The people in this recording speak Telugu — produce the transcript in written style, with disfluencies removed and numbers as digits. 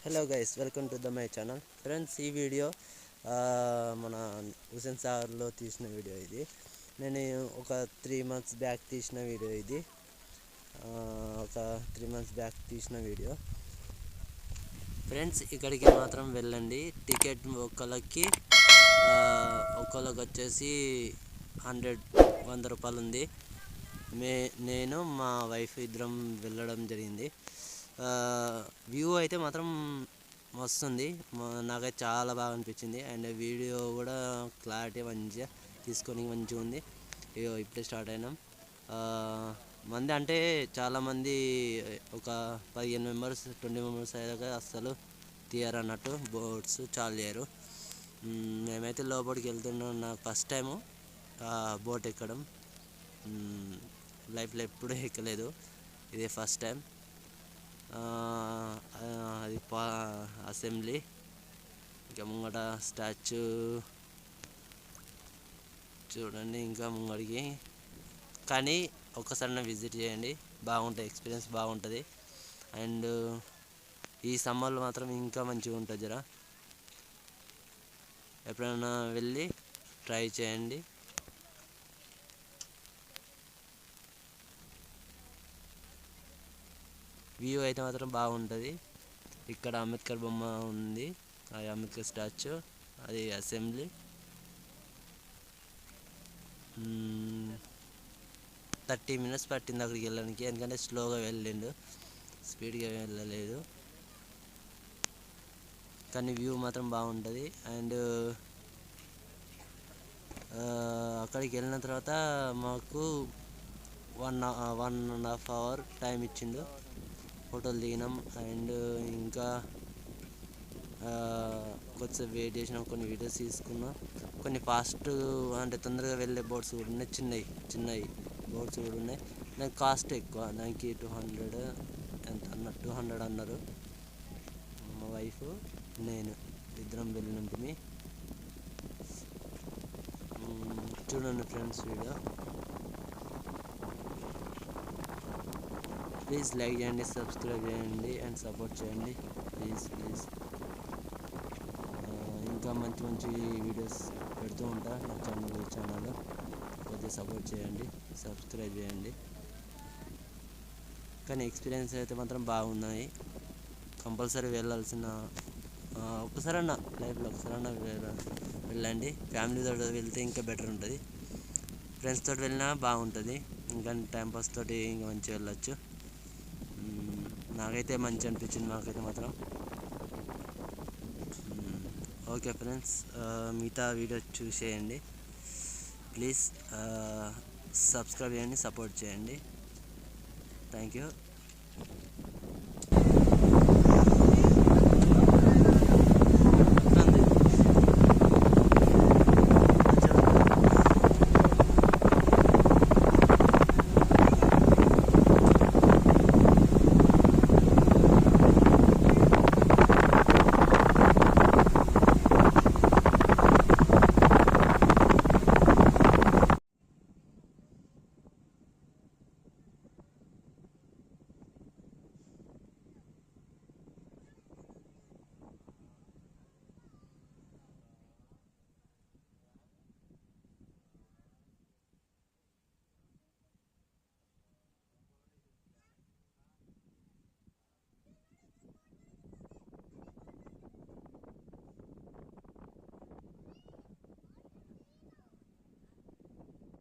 Hello guys, welcome to my channel. Friends, ఈ వీడియో మన హుసేన్ సాగర్లో తీసిన వీడియో ఇది. నేను ఒక 3 months బ్యాక్ తీసిన వీడియో ఇది. ఒక 3 months బ్యాక్ తీసిన వీడియో. ఫ్రెండ్స్, ఇక్కడికి మాత్రం వెళ్ళండి. టికెట్ ఒక్కళ్ళకి వచ్చేసి 100 రూపాయలు ఉంది. నేను మా వైఫ్ ఇద్దరం వెళ్ళడం జరిగింది. వ్యూ అయితే మాత్రం వస్తుంది, నాకైతే చాలా బాగా అనిపించింది. అండ్ వీడియో కూడా క్లారిటీ మంచిగా తీసుకొని మంచిగా ఉంది. ఇప్పుడే స్టార్ట్ అయినాం. మంది అంటే చాలామంది, ఒక 15 members 20 members అయ్యాక అస్సలు తీయరు అన్నట్టు, బోట్స్ చాలు చేయరు. మేమైతే లోపలికి వెళ్తున్నాం. నాకు ఫస్ట్ టైము బోట్ ఎక్కడం. లైఫ్లో ఎప్పుడూ ఎక్కలేదు, ఇదే ఫస్ట్ టైం. అది అసెంబ్లీ, ఇంకా ముంగట స్టాచ్యూ చూడండి, ఇంకా ముంగడికి. కానీ ఒక్కసారి విజిట్ చేయండి, బాగుంటుంది, ఎక్స్పీరియన్స్ బాగుంటుంది. అండ్ ఈ సమ్మర్లో మాత్రం ఇంకా మంచిగా ఉంటుంది. జర ఎప్పుడైనా వెళ్ళి ట్రై చేయండి. వ్యూ అయితే మాత్రం బాగుంటుంది. ఇక్కడ అంబేద్కర్ బొమ్మ ఉంది, అది అంబేద్కర్ స్టాచ్యూ, అది అసెంబ్లీ. 30 minutes పట్టింది అక్కడికి వెళ్ళడానికి, ఎందుకంటే స్లోగా వెళ్ళిండు, స్పీడ్గా వెళ్ళలేదు. కానీ వ్యూ మాత్రం బాగుంటుంది. అండ్ అక్కడికి వెళ్ళిన తర్వాత మాకు 1.5 hour టైం ఇచ్చిండు. ఫోటోలు దిగినాం. అండ్ ఇంకా కొద్దిసేపు వెయిట్ చేసినాం, కొన్ని వీడియోస్ తీసుకున్నాం. కొన్ని ఫాస్ట్ అంటే తొందరగా వెళ్ళే బోట్స్ కూడా ఉన్నాయి, చిన్నవి బోట్స్ కూడా ఉన్నాయి. దానికి కాస్ట్ ఎక్కువ, దానికి 200 ఎంత అన్నారు, 200 అన్నారు. మా వైఫ్ నేను ఇద్దరం వెళ్ళినట్టుమి. చూడండి ఫ్రెండ్స్ వీడియో. ప్లీజ్ లైక్ చేయండి, సబ్స్క్రైబ్ చేయండి అండ్ సపోర్ట్ చేయండి. ప్లీజ్ ఇంకా మంచి వీడియోస్ పెడుతూ ఉంటా నా ఛానల్లో. కొద్దిగా సపోర్ట్ చేయండి, సబ్స్క్రైబ్ చేయండి. కానీ ఎక్స్పీరియన్స్ అయితే మాత్రం బాగున్నాయి. కంపల్సరీ వెళ్ళాల్సిన, ఒక్కసారన్నా లైఫ్లో ఒకసారన్నా వెళ్ళండి. ఫ్యామిలీతో వెళ్తే ఇంకా బెటర్ ఉంటుంది. ఫ్రెండ్స్ తోటి వెళ్ళినా బాగుంటుంది, ఇంకా టైంపాస్ తోటి ఇంకా మంచిగా వెళ్ళొచ్చు. నాకైతే మంచి అనిపించింది, నాకైతే మాత్రం. ఓకే ఫ్రెండ్స్, మిగతా వీడియో చూసేయండి. ప్లీజ్ సబ్స్క్రైబ్ చేయండి, సపోర్ట్ చేయండి. Thank you.